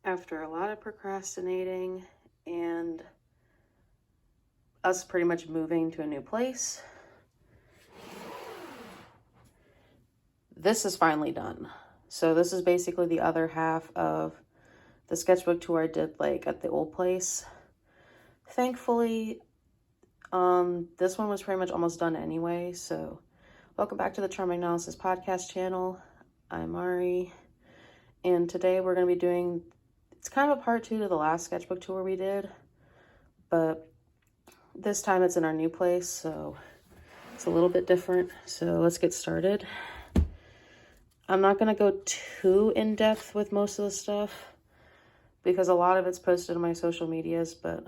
after a lot of procrastinating and us pretty much moving to a new place, this is finally done. So this is basically the other half of the sketchbook tour I did like at the old place. Thankfully, this one was pretty much almost done anyway. So welcome back to the CharmingAnalysis podcast channel. I'm Mari, and today we're going to be doing, it's kind of a part 2 to the last sketchbook tour we did, but this time it's in our new place, so it's a little bit different. So let's get started. I'm not going to go too in-depth with most of the stuff because a lot of it's posted on my social medias, but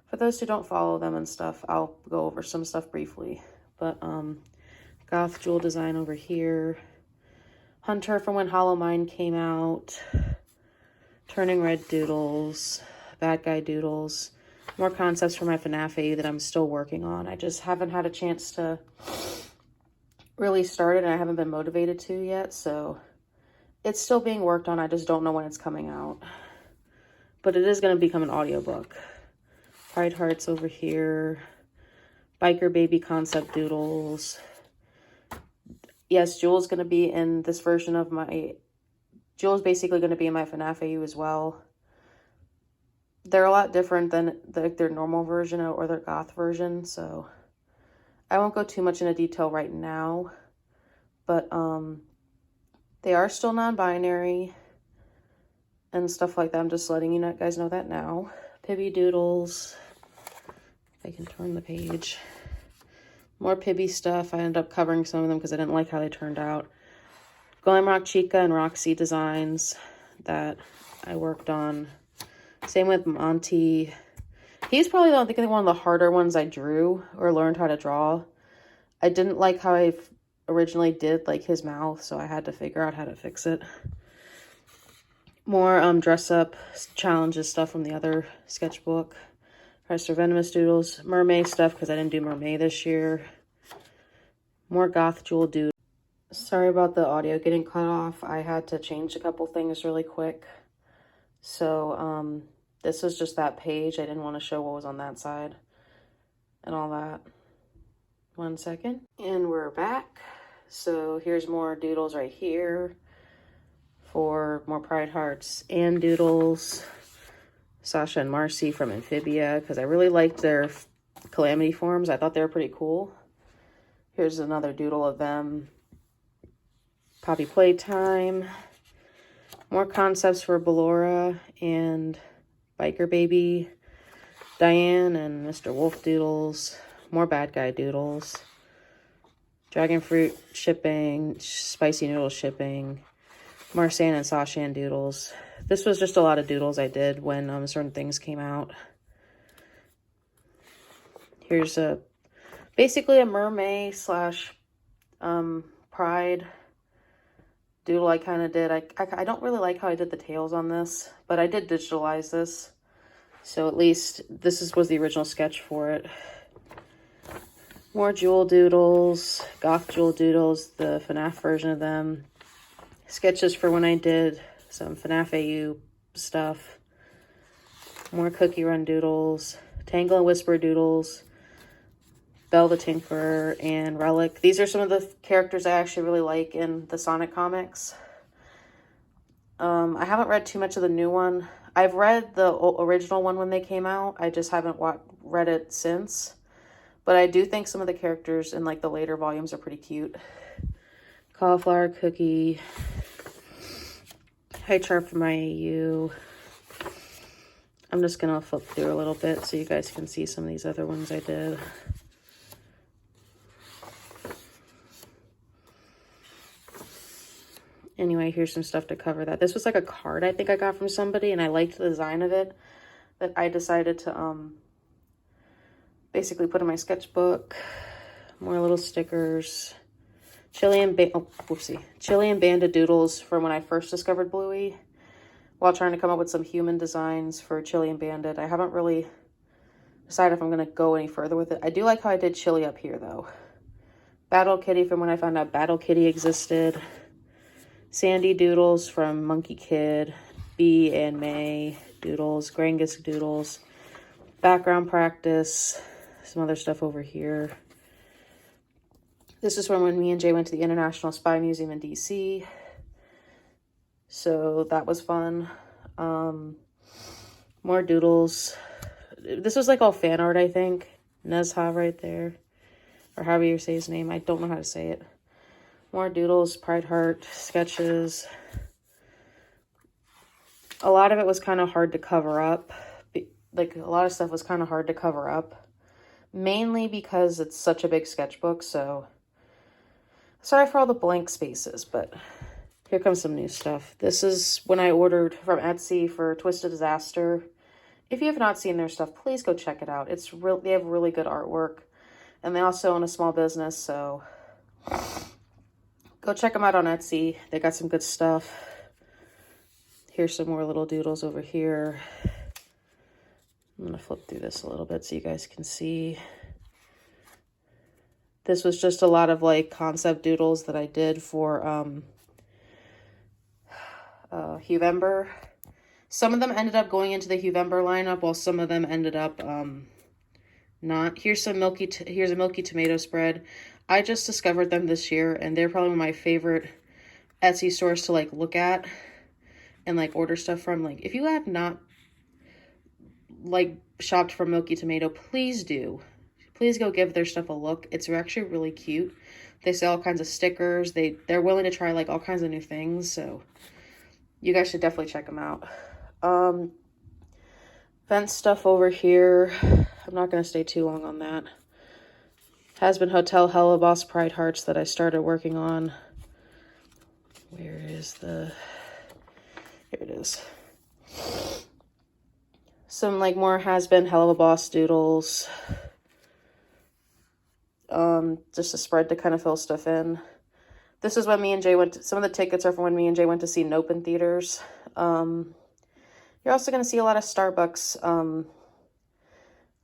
for those who don't follow them and stuff, I'll go over some stuff briefly. But goth jewel design over here, Hunter from when Hollow Mind came out, Turning Red doodles, Bad Guy doodles, more concepts for my FNAF AU that I'm still working on. I just haven't had a chance to really start it, and I haven't been motivated to yet, so it's still being worked on. I just don't know when it's coming out, but it is going to become an audiobook. Pride Hearts over here, Biker Baby concept doodles. Yes, Jewel's going to be in this version of my, Jewel's basically going to be in my FNAF AU as well. They're a lot different than their normal version or their goth version, so I won't go too much into detail right now, but they are still non-binary and stuff like that. I'm just letting you guys know that now. Pibby doodles. If I can turn the page. More Pibby stuff. I ended up covering some of them because I didn't like how they turned out. Glamrock Chica and Roxy designs that I worked on. Same with Monty. He's probably, I think, one of the harder ones I drew or learned how to draw. I didn't like how I originally did like his mouth, so I had to figure out how to fix it. More dress up challenges stuff from the other sketchbook. Prester Venomous doodles. Mermaid stuff because I didn't do Mermaid this year. More goth jewel doodles. Sorry about the audio getting cut off. I had to change a couple things really quick. So this is just that page. I didn't want to show what was on that side and all that. 1 second. And we're back. So here's more doodles right here for more Pride Hearts and doodles. Sasha and Marcy from Amphibia, because I really liked their Calamity forms. I thought they were pretty cool. Here's another doodle of them. Poppy Playtime. More concepts for Ballora and Biker Baby. Diane and Mr. Wolf doodles. More Bad Guy doodles. Dragon Fruit shipping. Spicy Noodle shipping. Marsan and Sashan doodles. This was just a lot of doodles I did when certain things came out. Here's basically a mermaid slash pride doodle I kind of did. I don't really like how I did the tails on this, but I did digitalize this. So at least this was the original sketch for it. More jewel doodles, goth jewel doodles, the FNAF version of them. Sketches for when I did some FNAF AU stuff. More Cookie Run doodles, Tangle and Whisper doodles, Belle the Tinkerer, and Relic. These are some of the characters I actually really like in the Sonic comics. I haven't read too much of the new one. I've read the original one when they came out. I just haven't read it since. But I do think some of the characters in like the later volumes are pretty cute. Cauliflower Cookie. High chart for my AU. I'm just going to flip through a little bit so you guys can see some of these other ones I did. Anyway, here's some stuff to cover that. This was like a card I think I got from somebody, and I liked the design of it, that I decided to basically put in my sketchbook. More little stickers. Chilean Bandit doodles from when I first discovered Bluey, while trying to come up with some human designs for Chilean Bandit. I haven't really decided if I'm going to go any further with it. I do like how I did Chili up here, though. Battle Kitty from when I found out Battle Kitty existed. Sandy doodles from Monkey Kid. B and May doodles, Grangus doodles, background practice, some other stuff over here. This is from when me and Jay went to the International Spy Museum in DC. So that was fun. More doodles. This was like all fan art, I think. Nezha right there. Or however you say his name. I don't know how to say it. More doodles, Pride Heart, sketches. A lot of it was kind of hard to cover up. Like, a lot of stuff was kind of hard to cover up. Mainly because it's such a big sketchbook, so... Sorry for all the blank spaces, but... Here comes some new stuff. This is when I ordered from Etsy for Twisted Disaster. If you have not seen their stuff, please go check it out. It's real. They have really good artwork. And they also own a small business, so... Go check them out on Etsy. They got some good stuff. Here's some more little doodles over here. I'm going to flip through this a little bit so you guys can see. This was just a lot of like concept doodles that I did for Huevember. Some of them ended up going into the Huevember lineup, while some of them ended up not. Here's a milky tomato spread. I just discovered them this year, and they're probably one of my favorite Etsy stores to like look at and like order stuff from. Like, if you have not like shopped from Milky Tomato, please do. Please go give their stuff a look. It's actually really cute. They sell all kinds of stickers. They're willing to try like all kinds of new things, so you guys should definitely check them out. Vent stuff over here. I'm not going to stay too long on that. Has Been Hotel Hello Boss Pride Hearts that I started working on. Where is the... Here it is. Some like more Has Been Hello Boss doodles. Just a spread to kind of fill stuff in. This is when me and Jay went to, some of the tickets are from when me and Jay went to see Nope in theaters. You're also going to see a lot of Starbucks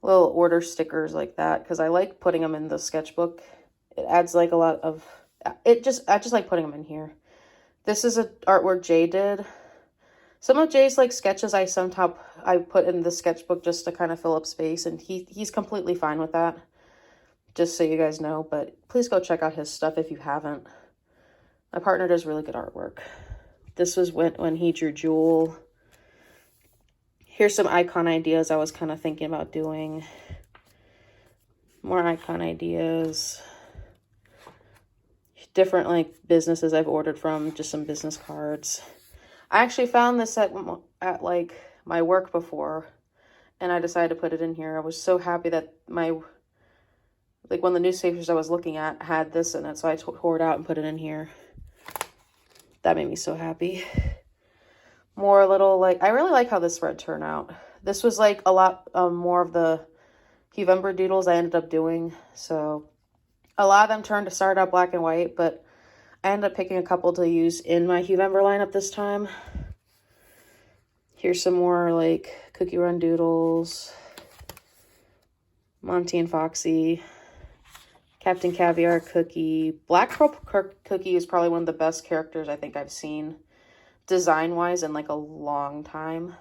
little order stickers like that, because I like putting them in the sketchbook. It adds like a lot of... I just like putting them in here. This is a artwork Jay did. Some of Jay's like sketches I put in the sketchbook just to kind of fill up space, and he's completely fine with that. Just so you guys know, but please go check out his stuff if you haven't. My partner does really good artwork. This was when he drew Jewel. Here's some icon ideas I was kind of thinking about doing. More icon ideas. Different like businesses I've ordered from, just some business cards. I actually found this at like my work before, and I decided to put it in here. I was so happy that one of the newspapers I was looking at had this in it, so I tore it out and put it in here. That made me so happy. More little, like, I really like how this spread turned out. This was like a lot more of the Huevember doodles I ended up doing, so a lot of them started out black and white, but I ended up picking a couple to use in my Huevember lineup this time. Here's some more like Cookie Run doodles. Monty and Foxy. Captain Caviar Cookie. Black Pearl Cookie is probably one of the best characters I think I've seen design-wise in like a long time.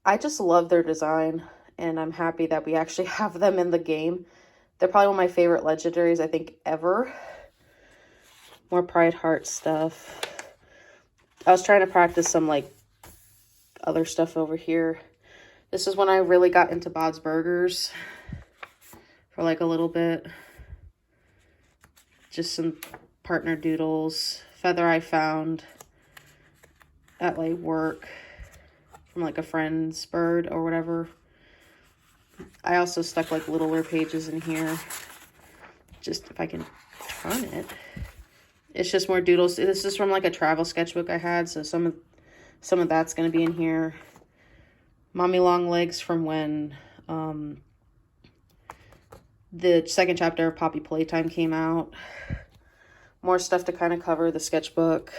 I just love their design, and I'm happy that we actually have them in the game. They're probably one of my favorite legendaries I think ever. More Pride Heart stuff. I was trying to practice some like other stuff over here. This is when I really got into Bob's Burgers for like a little bit. Just some partner doodles. Feather I found at like work from like a friend's bird or whatever. I also stuck like littler pages in here. Just if I can turn it. It's just more doodles. This is from like a travel sketchbook I had, so some of that's going to be in here. Mommy Long Legs from when the second chapter of Poppy Playtime came out. More stuff to kind of cover the sketchbook.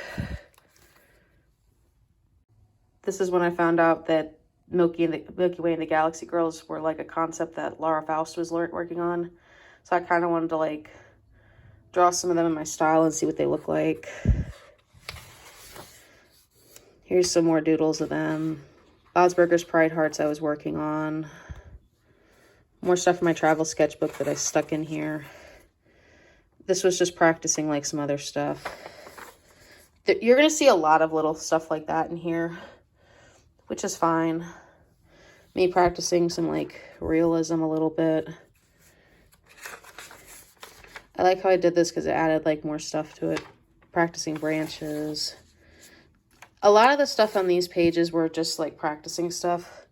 This is when I found out that Milky Way and the Galaxy Girls were like a concept that Laura Faust was working on. So I kind of wanted to like draw some of them in my style and see what they look like. Here's some more doodles of them. Bosberger's Pride Hearts I was working on. More stuff from my travel sketchbook that I stuck in here. This was just practicing like some other stuff. You're going to see a lot of little stuff like that in here, which is fine. Me practicing some like realism a little bit. I like how I did this because it added like more stuff to it. Practicing branches. A lot of the stuff on these pages were just like practicing stuff.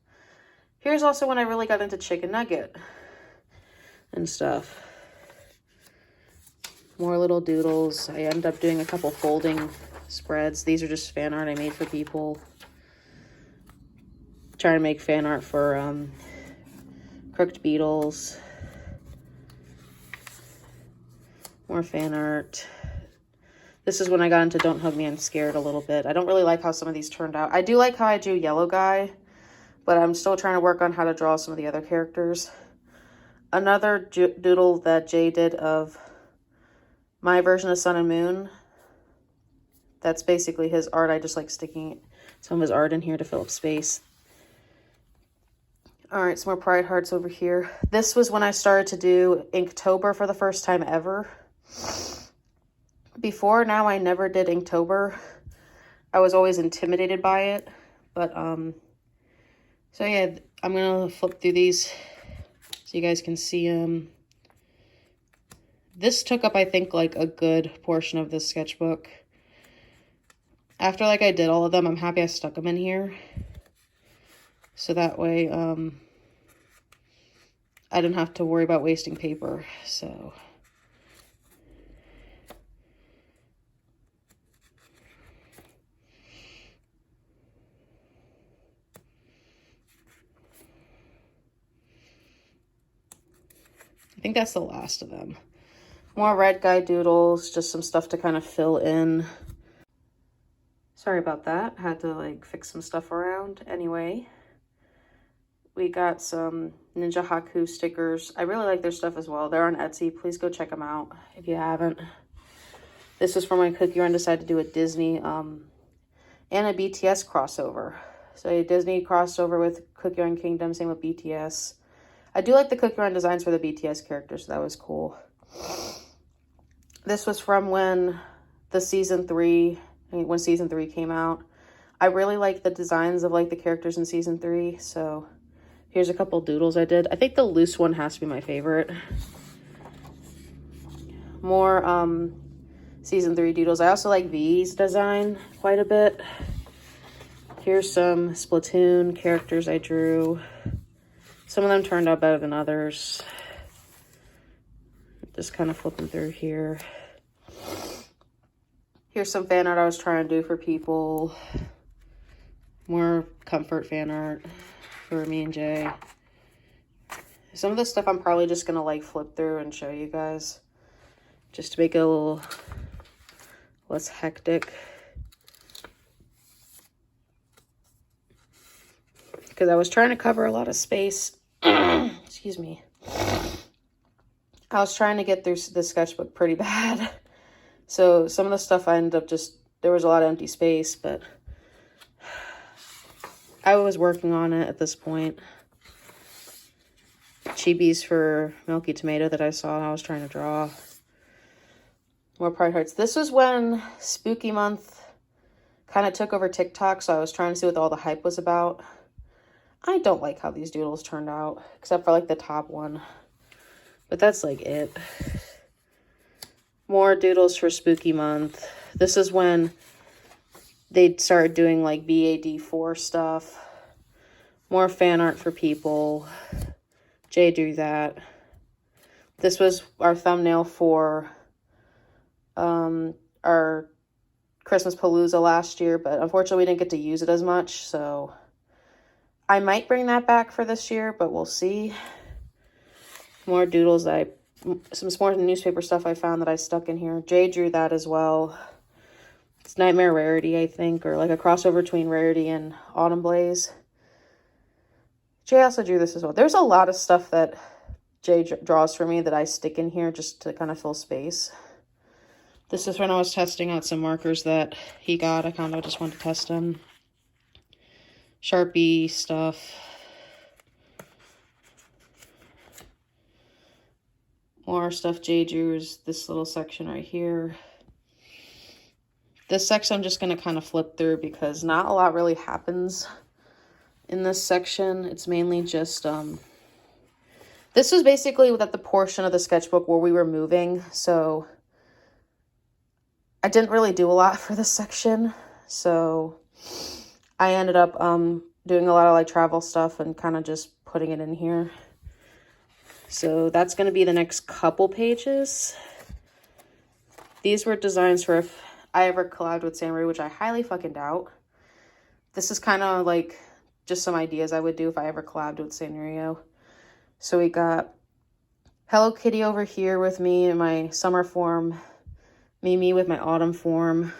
Here's also when I really got into chicken nugget and stuff. More little doodles. I ended up doing a couple folding spreads. These are just fan art I made for people. Trying to make fan art for crooked beetles. More fan art. This is when I got into Don't Hug Me, I'm Scared a little bit. I don't really like how some of these turned out. I do like how I drew Yellow Guy, but I'm still trying to work on how to draw some of the other characters. Another doodle that Jay did of my version of Sun and Moon. That's basically his art. I just like sticking some of his art in here to fill up space. All right, some more Pride Hearts over here. This was when I started to do Inktober for the first time ever. Before now, I never did Inktober. I was always intimidated by it. But, so yeah, I'm going to flip through these so you guys can see them. This took up, I think, like a good portion of this sketchbook. After, like, I did all of them, I'm happy I stuck them in here. So that way, I didn't have to worry about wasting paper, so. I think that's the last of them. More red guy doodles, just some stuff to kind of fill in. Sorry about that. Had to like fix some stuff around. Anyway, we got some Ninja Haku stickers. I really like their stuff as well. They're on Etsy. Please go check them out if you haven't. This is for my Cookie Run. Decided to do a Disney and a BTS crossover. So a Disney crossover with Cookie Run Kingdom, same with BTS. I do like the Cookie Run designs for the BTS characters, so that was cool. This was from when the when season 3 came out. I really like the designs of like the characters in season 3, so here's a couple doodles I did. I think the loose one has to be my favorite. More season 3 doodles. I also like V's design quite a bit. Here's some Splatoon characters I drew. Some of them turned out better than others. Just kind of flipping through here. Here's some fan art I was trying to do for people. More comfort fan art for me and Jay. Some of this stuff I'm probably just going to like flip through and show you guys. Just to make it a little less hectic. Because I was trying to cover a lot of space. Excuse me. I was trying to get through the sketchbook pretty bad. So some of the stuff I ended up there was a lot of empty space, but I was working on it at this point. Chibis for Milky Tomato that I saw and I was trying to draw. More Pride Hearts. This was when Spooky Month kind of took over TikTok, so I was trying to see what all the hype was about. I don't like how these doodles turned out, except for like the top one. But that's like it. More doodles for Spooky Month. This is when they started doing like BAD4 stuff. More fan art for people. Jay drew that. This was our thumbnail for our Christmas Palooza last year, but unfortunately we didn't get to use it as much, so I might bring that back for this year, but we'll see. More doodles some more newspaper stuff I found that I stuck in here. Jay drew that as well. It's Nightmare Rarity, I think, or like a crossover between Rarity and Autumn Blaze. Jay also drew this as well. There's a lot of stuff that Jay draws for me that I stick in here just to kind of fill space. This is when I was testing out some markers that he got. I kind of just wanted to test them. Sharpie stuff. More stuff Jay drew is this little section right here. This section I'm just going to kind of flip through because not a lot really happens in this section. It's mainly just, this was basically at the portion of the sketchbook where we were moving. So I didn't really do a lot for this section. So I ended up doing a lot of like travel stuff and kind of just putting it in here. So that's going to be the next couple pages. These were designs for if I ever collabed with Sanrio, which I highly fucking doubt. This is kind of like just some ideas I would do if I ever collabed with Sanrio. So we got Hello Kitty over here with me in my summer form. Mimi with my autumn form.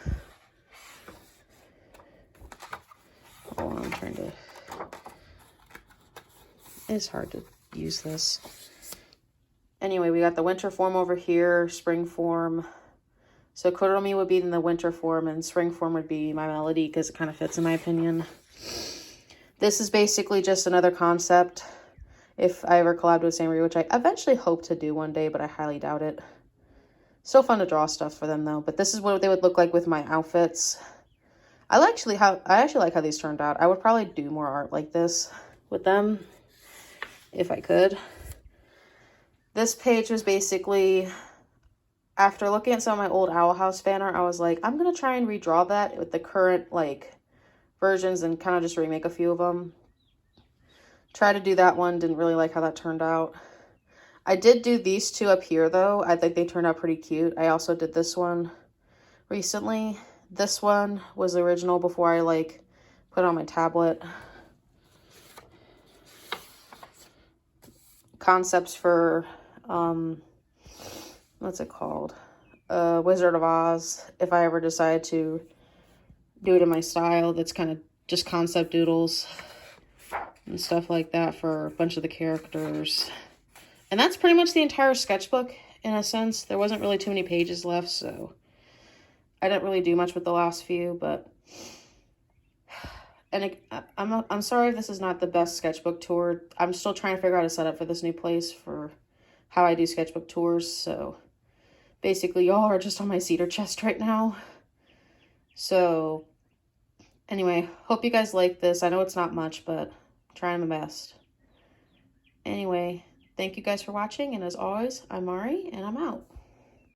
Hold on, I'm trying to... It's hard to use this. Anyway, we got the winter form over here, spring form. So Kuromi would be in the winter form and spring form would be my melody because it kind of fits in my opinion. This is basically just another concept if I ever collabed with Sanrio, which I eventually hope to do one day, but I highly doubt it. Still fun to draw stuff for them though, but this is what they would look like with my outfits. I actually like how these turned out. I would probably do more art like this with them if I could. This page was basically, after looking at some of my old Owl House fan art, I was like, I'm going to try and redraw that with the current, like, versions and kind of just remake a few of them. Tried to do that one, didn't really like how that turned out. I did do these two up here, though. I think they turned out pretty cute. I also did this one recently. This one was the original before I, like, put it on my tablet. Concepts for... what's it called? Wizard of Oz. If I ever decide to do it in my style, that's kind of just concept doodles and stuff like that for a bunch of the characters. And that's pretty much the entire sketchbook in a sense. There wasn't really too many pages left, so I didn't really do much with the last few, but... And I'm sorry if this is not the best sketchbook tour. I'm still trying to figure out a setup for this new place for how I do sketchbook tours. So basically y'all are just on my cedar chest right now. So anyway, hope you guys like this. I know it's not much, but I'm trying my best. Anyway, thank you guys for watching. And as always, I'm Mari and I'm out.